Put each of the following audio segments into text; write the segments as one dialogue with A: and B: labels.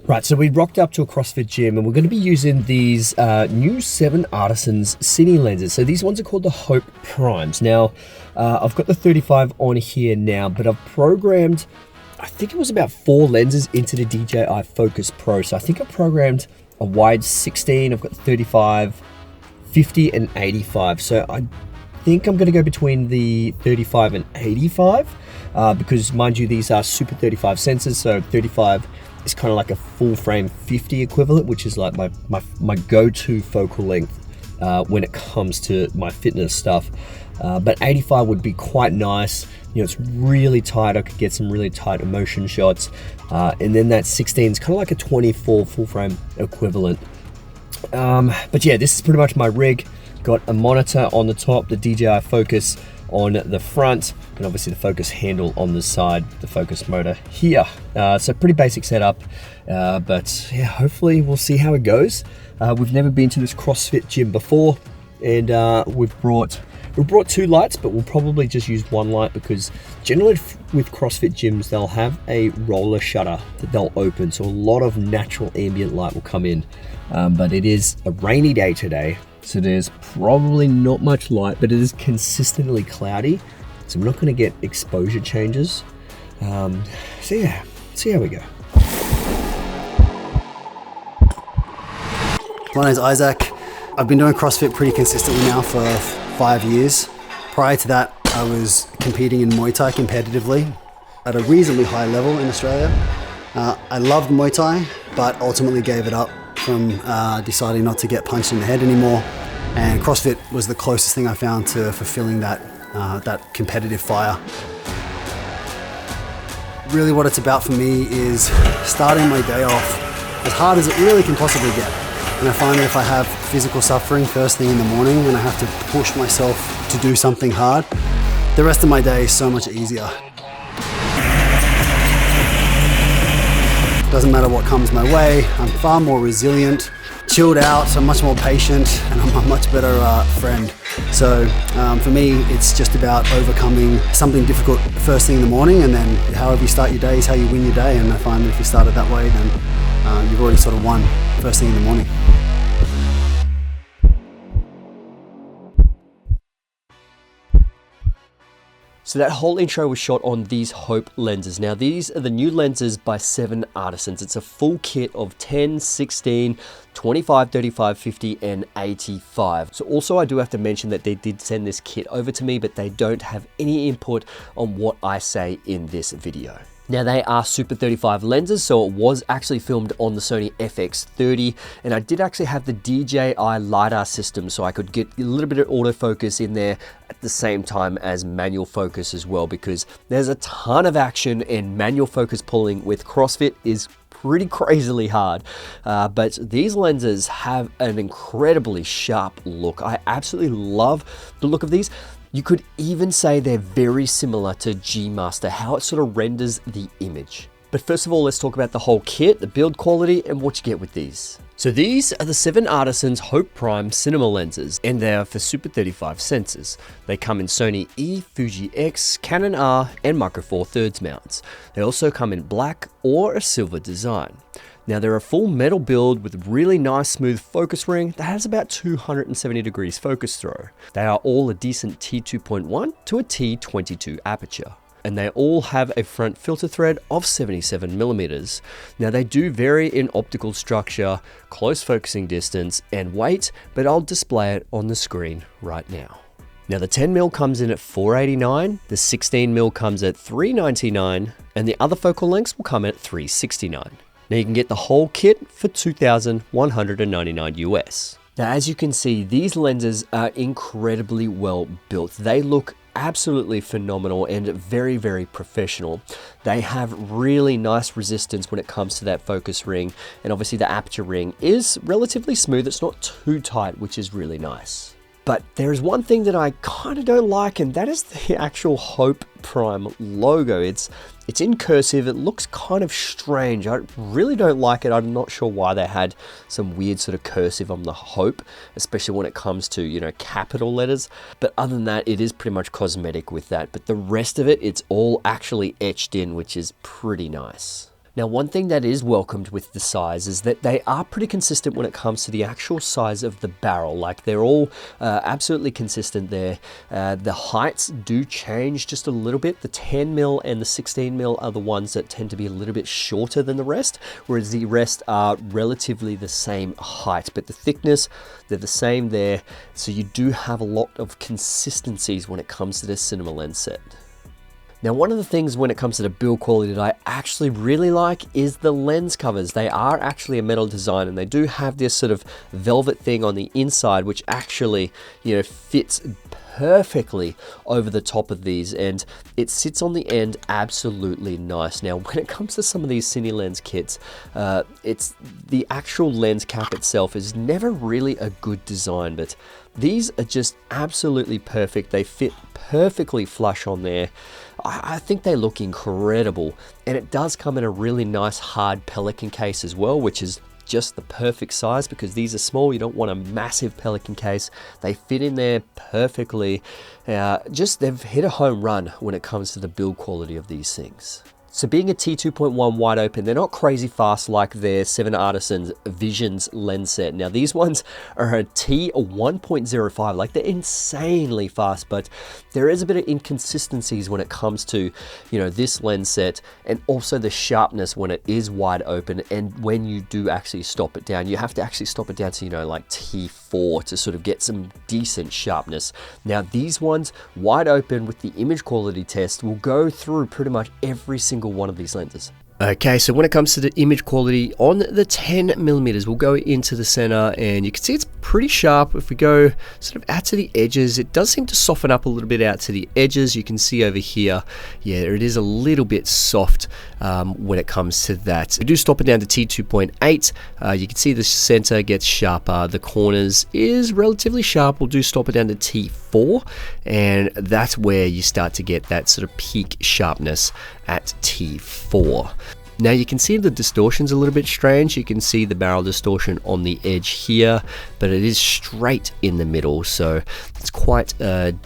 A: Right, so we rocked up to a CrossFit gym and we're going to be using these new 7Artisans Cine lenses. So these ones are called the Hope Primes. Now, I've got the 35 on here now, but I've programmed, I think it was about 4 lenses into the DJI Focus Pro. So I think I programmed a wide 16, I've got 35, 50 and 85. So I think I'm going to go between the 35 and 85 because, mind you, these are Super 35 sensors. So 35 is kind of like a full frame 50 equivalent, which is like my go-to focal length when it comes to my fitness stuff. But 85 would be quite nice. You know, it's really tight. I could get some really tight emotion shots. And then that 16 is kind of like a 24 full frame equivalent. But yeah, this is pretty much my rig. Got a monitor on the top, the DJI Focus on the front, and obviously the focus handle on the side, the focus motor here. So pretty basic setup, but yeah, hopefully we'll see how it goes. We've never been to this CrossFit gym before, and we've brought 2 lights, but we'll probably just use 1 light because generally with CrossFit gyms, they'll have a roller shutter that they'll open. So a lot of natural ambient light will come in, but it is a rainy day today. So there's probably not much light, but it is consistently cloudy. So we're not going to get exposure changes. So yeah, see how we go.
B: My name's Isaac. I've been doing CrossFit pretty consistently now for 5 years. Prior to that, I was competing in Muay Thai competitively at a reasonably high level in Australia. I loved Muay Thai, but ultimately gave it up from deciding not to get punched in the head anymore. And CrossFit was the closest thing I found to fulfilling that competitive fire. Really what it's about for me is starting my day off as hard as it really can possibly get. And I find that if I have physical suffering first thing in the morning and I have to push myself to do something hard, the rest of my day is so much easier. Doesn't matter what comes my way, I'm far more resilient, chilled out, I'm much more patient, and I'm a much better friend. So for me, it's just about overcoming something difficult first thing in the morning, and then however you start your day is how you win your day. And I find that if you start it that way, then you've already sort of won first thing in the morning.
A: So that whole intro was shot on these Hope lenses. Now these are the new lenses by 7Artisans. It's a full kit of 10, 16, 25, 35, 50 and 85. So also I do have to mention that they did send this kit over to me, but they don't have any input on what I say in this video. Now they are Super 35 lenses, so it was actually filmed on the Sony FX30, and I did actually have the DJI LiDAR system, so I could get a little bit of autofocus in there at the same time as manual focus as well, because there's a ton of action, and manual focus pulling with CrossFit is pretty crazily hard. But these lenses have an incredibly sharp look. I absolutely love the look of these. You could even say they're very similar to G Master, how it sort of renders the image. But first of all, let's talk about the whole kit, the build quality, and what you get with these. So these are the 7Artisans Hope Prime cinema lenses, and they are for Super 35 sensors. They come in Sony E, Fuji X, Canon R, and Micro Four Thirds mounts. They also come in black or a silver design. Now they're a full metal build with a really nice smooth focus ring that has about 270 degrees focus throw. They are all a decent T2.1 to a T22 aperture. And they all have a front filter thread of 77mm. Now they do vary in optical structure, close focusing distance, and weight, but I'll display it on the screen right now. Now the 10mm comes in at $489, the 16mm comes at $399, and the other focal lengths will come in at $369. Now you can get the whole kit for $2,199 US. Now as you can see, these lenses are incredibly well built. They look absolutely phenomenal and very, very professional. They have really nice resistance when it comes to that focus ring, and obviously the aperture ring is relatively smooth. It's not too tight, which is really nice. But there is one thing that I kind of don't like, and that is the actual Hope Prime logo. It's in cursive. It looks kind of strange. I really don't like it. I'm not sure why they had some weird sort of cursive on the Hope, especially when it comes to, you know, capital letters. But other than that, it is pretty much cosmetic with that. But the rest of it, it's all actually etched in, which is pretty nice. Now, one thing that is welcomed with the size is that they are pretty consistent when it comes to the actual size of the barrel. Like, they're all absolutely consistent there. The heights do change just a little bit. The 10mm and the 16mm are the ones that tend to be a little bit shorter than the rest, whereas the rest are relatively the same height, but the thickness, they're the same there. So you do have a lot of consistencies when it comes to this cinema lens set. Now, one of the things when it comes to the build quality that I actually really like is the lens covers. They are actually a metal design, and they do have this sort of velvet thing on the inside, which actually, you know, fits perfectly over the top of these, and it sits on the end absolutely nice. Now, when it comes to some of these Cine lens kits, it's the actual lens cap itself is never really a good design, but these are just absolutely perfect. They fit perfectly flush on there. I think they look incredible, and it does come in a really nice hard Pelican case as well, which is just the perfect size because these are small. You don't want a massive Pelican case. They fit in there perfectly. They've hit a home run when it comes to the build quality of these things. So being a T2.1 wide open, they're not crazy fast like their 7Artisans Visions lens set. Now these ones are a T1.05, like they're insanely fast, but there is a bit of inconsistencies when it comes to, you know, this lens set, and also the sharpness when it is wide open, and when you do actually stop it down, you have to actually stop it down to, you know, like T4 to sort of get some decent sharpness. Now these ones wide open with the image quality test will go through pretty much every single one of these lenses. Okay, so when it comes to the image quality on the 10mm, we'll go into the center, and you can see it's pretty sharp. If we go sort of out to the edges, it does seem to soften up a little bit out to the edges. You can see over here, yeah, it is a little bit soft when it comes to that. We do stop it down to T2.8. You can see the center gets sharper. The corners is relatively sharp. We'll do stop it down to T4, and that's where you start to get that sort of peak sharpness at T4. Now you can see the distortion's a little bit strange. You can see the barrel distortion on the edge here, but it is straight in the middle, so it's quite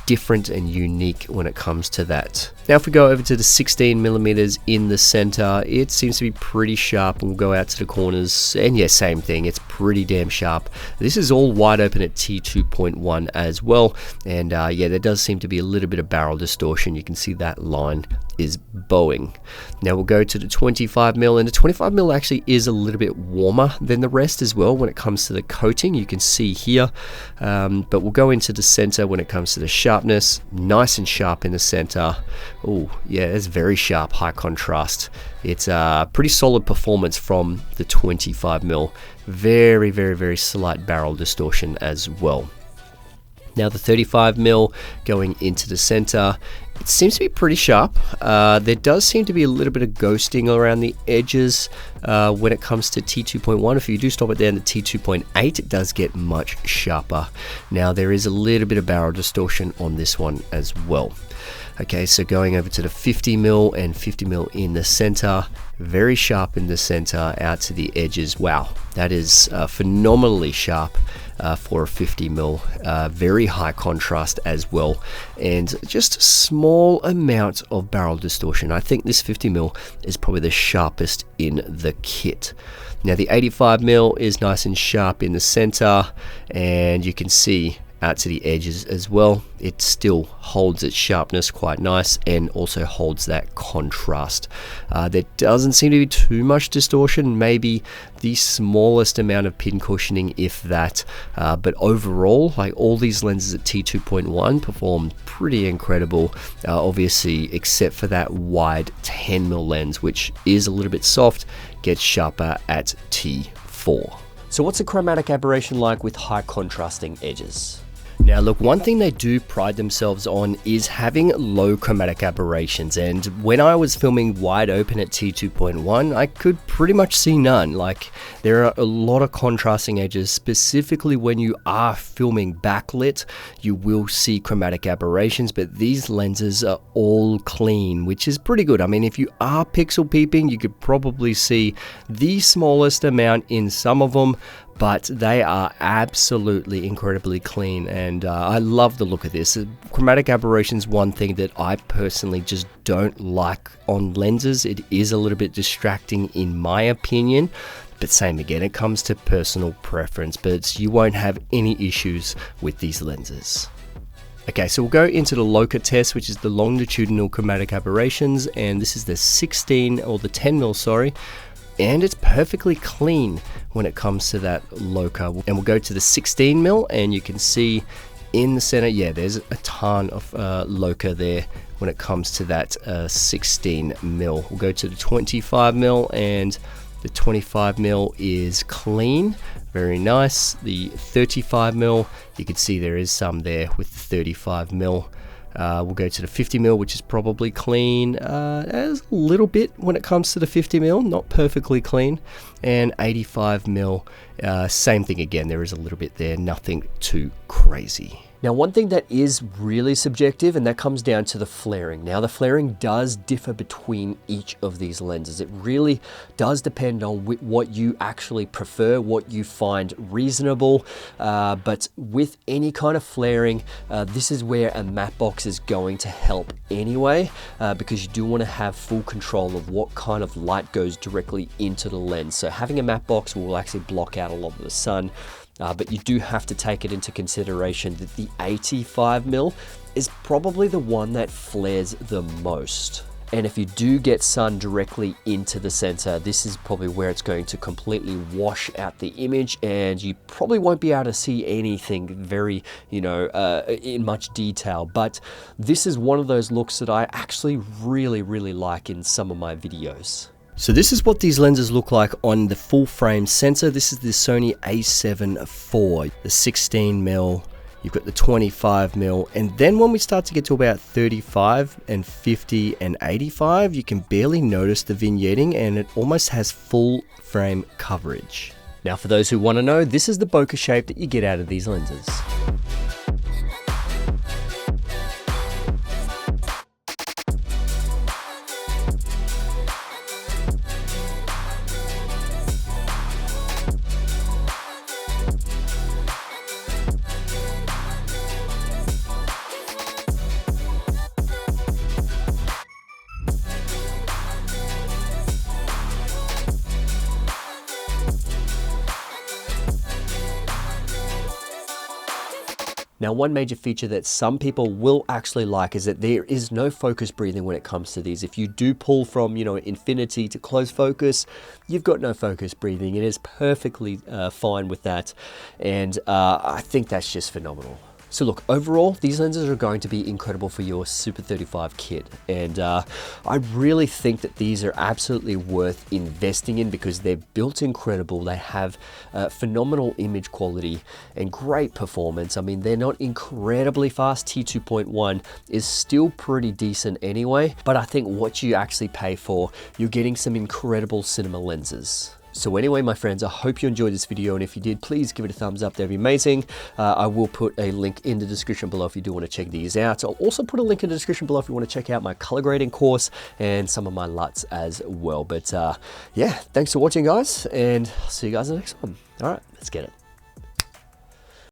A: different and unique when it comes to that. Now if we go over to the 16mm in the center, it seems to be pretty sharp, and we'll go out to the corners, and yeah, same thing, it's pretty damn sharp. This is all wide open at T2.1 as well, and yeah, there does seem to be a little bit of barrel distortion. You can see that line is bowing. Now we'll go to the 25mm, and the 25mm actually is a little bit warmer than the rest as well when it comes to the coating. You can see here, but we'll go into the center when it comes to the sharpness. Nice and sharp in the center. Oh yeah, it's very sharp, high contrast. It's a pretty solid performance from the 25mm. Very, very, very slight barrel distortion as well. Now the 35mm going into the center, it seems to be pretty sharp. There does seem to be a little bit of ghosting around the edges when it comes to T2.1. If you do stop it down to T2.8, it does get much sharper. Now there is a little bit of barrel distortion on this one as well. Okay, so going over to the 50mm and 50mm in the center, very sharp in the center, out to the edges. Wow, that is phenomenally sharp for a 50mm. Very high contrast as well, and just a small amount of barrel distortion. I think this 50mm is probably the sharpest in the kit. Now the 85mm is nice and sharp in the center, and you can see out to the edges as well. It still holds its sharpness quite nice, and also holds that contrast. There doesn't seem to be too much distortion, maybe the smallest amount of pin cushioning, if that, but overall, like, all these lenses at T2.1 perform pretty incredible, obviously except for that wide 10mm lens, which is a little bit soft, gets sharper at T4. So what's a chromatic aberration like with high contrasting edges? Now look, one thing they do pride themselves on is having low chromatic aberrations, and when I was filming wide open at T2.1, I could pretty much see none. Like, there are a lot of contrasting edges. Specifically when you are filming backlit, you will see chromatic aberrations, but these lenses are all clean, which is pretty good. I mean, if you are pixel peeping, you could probably see the smallest amount in some of them, but they are absolutely incredibly clean, and I love the look of this. Chromatic aberration is one thing that I personally just don't like on lenses. It is a little bit distracting in my opinion, but same again, it comes to personal preference, but you won't have any issues with these lenses. Okay, so we'll go into the Loca test, which is the longitudinal chromatic aberrations, and this is the 16 or the 10 mil, sorry, and it's perfectly clean when it comes to that Loca. And we'll go to the 16 mil, and you can see in the center, yeah, there's a ton of Loca there when it comes to that 16 mil. We'll go to the 25 mil, and the 25 mil is clean. Very nice. The 35 mil, you can see there is some there with the 35 mil. We'll go to the 50 mil, which is probably clean. There's a little bit when it comes to the 50 mil, not perfectly clean. And 85 mil, same thing again. There is a little bit there, nothing too crazy. Now, one thing that is really subjective, and that comes down to the flaring. Now, the flaring does differ between each of these lenses. It really does depend on what you actually prefer, what you find reasonable. But with any kind of flaring, this is where a matte box is going to help anyway, because you do want to have full control of what kind of light goes directly into the lens. So having a matte box will actually block out a lot of the sun. But you do have to take it into consideration that the 85 mil is probably the one that flares the most. And if you do get sun directly into the center, this is probably where it's going to completely wash out the image, and you probably won't be able to see anything very, in much detail. But this is one of those looks that I actually really like in some of my videos. So this is what these lenses look like on the full frame sensor. This is the Sony a7 IV, the 16 mil, you've got the 25 mil, and then when we start to get to about 35 and 50 and 85, you can barely notice the vignetting, and it almost has full frame coverage. Now, for those who want to know, this is the bokeh shape that you get out of these lenses. Now, one major feature that some people will actually like is that there is no focus breathing when it comes to these. If you do pull from, infinity to close focus, you've got no focus breathing. It is perfectly fine with that. And I think that's just phenomenal. So look, overall, these lenses are going to be incredible for your Super 35 kit. And I really think that these are absolutely worth investing in because they're built incredible. They have phenomenal image quality and great performance. I mean, they're not incredibly fast. T2.1 is still pretty decent anyway. But I think what you actually pay for, you're getting some incredible cinema lenses. So anyway, my friends, I hope you enjoyed this video, and if you did, please give it a thumbs up. That'd be amazing. I will put a link in the description below if you do want to check these out. I'll also put a link in the description below if you want to check out my color grading course and some of my LUTs as well. But yeah, thanks for watching, guys, and I'll see you guys in the next one. All right, let's get it.